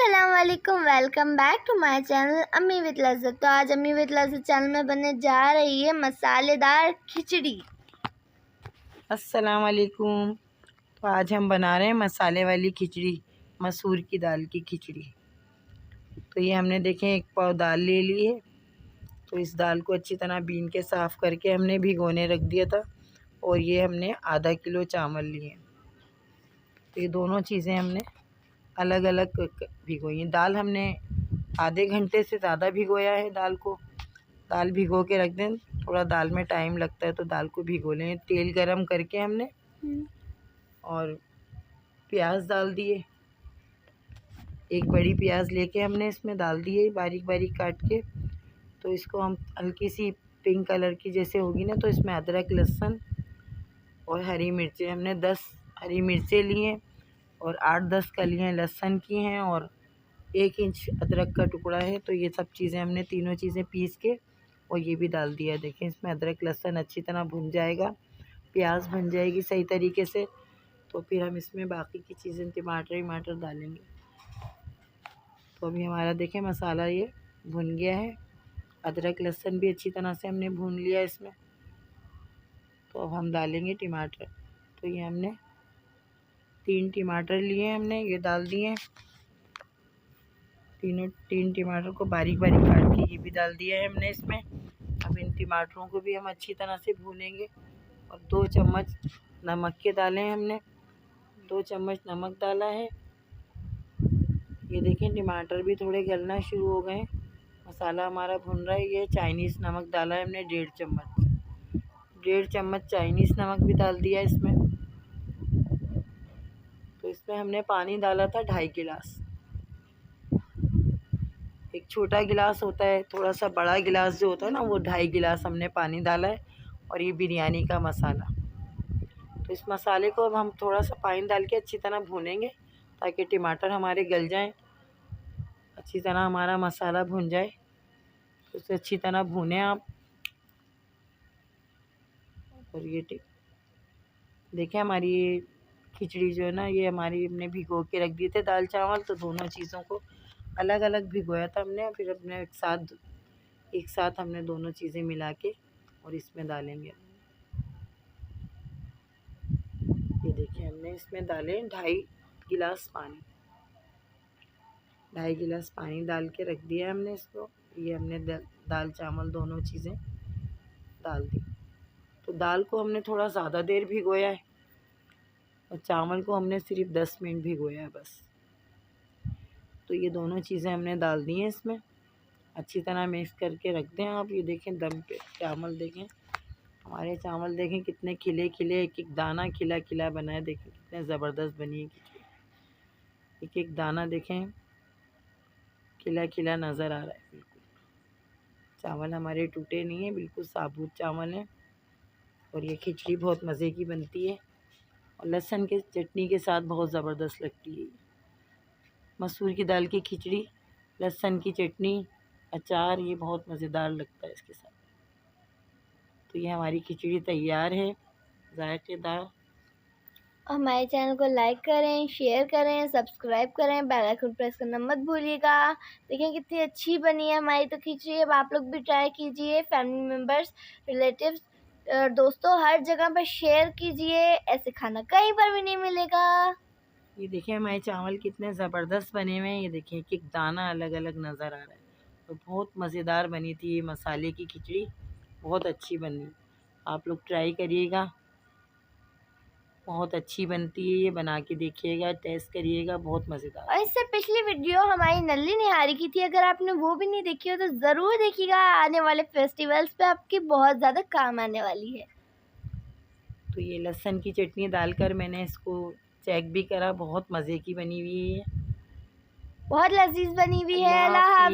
अस्सलामुअलैकुम, welcome back to my channel Ammi with Lazzat. तो आज अम्मी विद लज़्ज़त चैनल में बनने जा रही है मसालेदार खिचड़ी। अस्सलामुअलैकुम। तो आज हम बना रहे हैं मसाले वाली खिचड़ी, मसूर की दाल की खिचड़ी। तो ये हमने देखें 1 पाव दाल ले ली है। तो इस दाल को अच्छी तरह बीन के साफ़ करके हमने भिगोने रख दिया था। और ये हमने आधा किलो चावल लिए हैं। तो ये दोनों चीज़ें हमने अलग अलग भिगोई हैं। दाल हमने आधे घंटे से ज़्यादा भिगोया है दाल को। दाल भिगो के रख दें, थोड़ा दाल में टाइम लगता है तो दाल को भिगो लें। तेल गरम करके हमने और प्याज डाल दिए। 1 बड़ी प्याज लेके हमने इसमें डाल दिए बारीक बारीक काट के। तो इसको हम हल्की सी पिंक कलर की जैसे होगी ना, तो इसमें अदरक लहसुन और हरी मिर्चें हमने 10 हरी मिर्चें ली हैं और 8-10 कलियाँ लहसुन की हैं और 1 इंच अदरक का टुकड़ा है। तो ये सब चीज़ें हमने तीनों चीज़ें पीस के और ये भी डाल दिया। देखें इसमें अदरक लहसुन अच्छी तरह भुन जाएगा, प्याज भुन जाएगी सही तरीके से। तो फिर हम इसमें बाकी की चीज़ें टमाटर डालेंगे। तो अभी हमारा देखें मसाला ये भुन गया है, अदरक लहसुन भी अच्छी तरह से हमने भून लिया इसमें। तो अब हम डालेंगे टमाटर। तो ये हमने 3 टमाटर लिए हैं, हमने ये डाल दिए हैं। 3 टमाटर को बारीक बारीक काट के ये भी डाल दिया है हमने इसमें। अब इन टमाटरों को भी हम अच्छी तरह से भूनेंगे। और 2 चम्मच नमक के डाले हैं हमने, 2 चम्मच नमक डाला है। ये देखें टमाटर भी थोड़े गलना शुरू हो गए, मसाला हमारा भुन रहा है। ये चाइनीज़ नमक डाला है हमने 1.5 चम्मच चाइनीज़ नमक भी डाल दिया इसमें। तो इसमें हमने पानी डाला था 2.5 गिलास। एक छोटा गिलास होता है, थोड़ा सा बड़ा गिलास जो होता है ना, वो 2.5 गिलास हमने पानी डाला है। और ये बिरयानी का मसाला। तो इस मसाले को अब हम थोड़ा सा पानी डाल के अच्छी तरह भूनेंगे ताकि टमाटर हमारे गल जाएं, अच्छी तरह हमारा मसाला भुन जाए। तो उसे अच्छी तरह भूनें आप। और ये देखें हमारी ये खिचड़ी जो है ना, ये हमारी हमने भिगो के रख दिए थे दाल चावल। तो दोनों चीज़ों को अलग अलग भिगोया था हमने, फिर अपने एक साथ हमने दोनों चीज़ें मिला के और इसमें डालेंगे। ये देखिए हमने इसमें डाले 2.5 गिलास पानी, 2.5 गिलास पानी डाल के रख दिया हमने इसको। ये हमने दाल चावल दोनों चीज़ें डाल दी। तो दाल को हमने थोड़ा ज़्यादा देर भिगोया है और चावल को हमने सिर्फ 10 मिनट भिगोया है बस। तो ये दोनों चीज़ें हमने डाल दी हैं इसमें, अच्छी तरह मिक्स करके रख दें आप। ये देखें दम पे चावल देखें, हमारे चावल देखें कितने खिले खिले, एक एक दाना खिला खिला बना है। देखें कितने ज़बरदस्त बनी है खिचड़ी, एक एक दाना देखें खिला खिला नज़र आ रहा है। बिल्कुल चावल हमारे टूटे नहीं हैं, बिल्कुल साबुत चावल हैं। और ये खिचड़ी बहुत मज़े की बनती है और लहसुन के चटनी के साथ बहुत ज़बरदस्त लगती है। मसूर की दाल की खिचड़ी, लहसुन की चटनी, अचार, ये बहुत मज़ेदार लगता है इसके साथ। तो ये हमारी खिचड़ी तैयार है, जायकेदार। हमारे चैनल को लाइक करें, शेयर करें, सब्सक्राइब करें, बेल आइकन प्रेस करना मत भूलिएगा। देखें कितनी अच्छी बनी है हमारी तो खिचड़ी। अब आप लोग भी ट्राई कीजिए, फैमिली मेम्बर्स, रिलेटिव्स, दोस्तों, हर जगह पर शेयर कीजिए। ऐसे खाना कहीं पर भी नहीं मिलेगा। ये देखिए हमारे चावल कितने ज़बरदस्त बने हुए हैं। ये देखिए एक एक दाना अलग अलग नज़र आ रहा है। तो बहुत मज़ेदार बनी थी ये मसाले की खिचड़ी, बहुत अच्छी बनी। आप लोग ट्राई करिएगा, बहुत अच्छी बनती है। ये बना के देखिएगा, टेस्ट करिएगा, बहुत मज़ेदार। और इससे पिछली वीडियो हमारी नल्ली निहारी की थी, अगर आपने वो भी नहीं देखी हो तो ज़रूर देखिएगा। आने वाले फेस्टिवल्स पे आपकी बहुत ज़्यादा काम आने वाली है। तो ये लहसुन की चटनी डालकर मैंने इसको चेक भी करा, बहुत मज़े की बनी हुई है, बहुत लजीज बनी हुई है। अल्लाह अल्लाह हाफ़िज़। हाफ़िज़।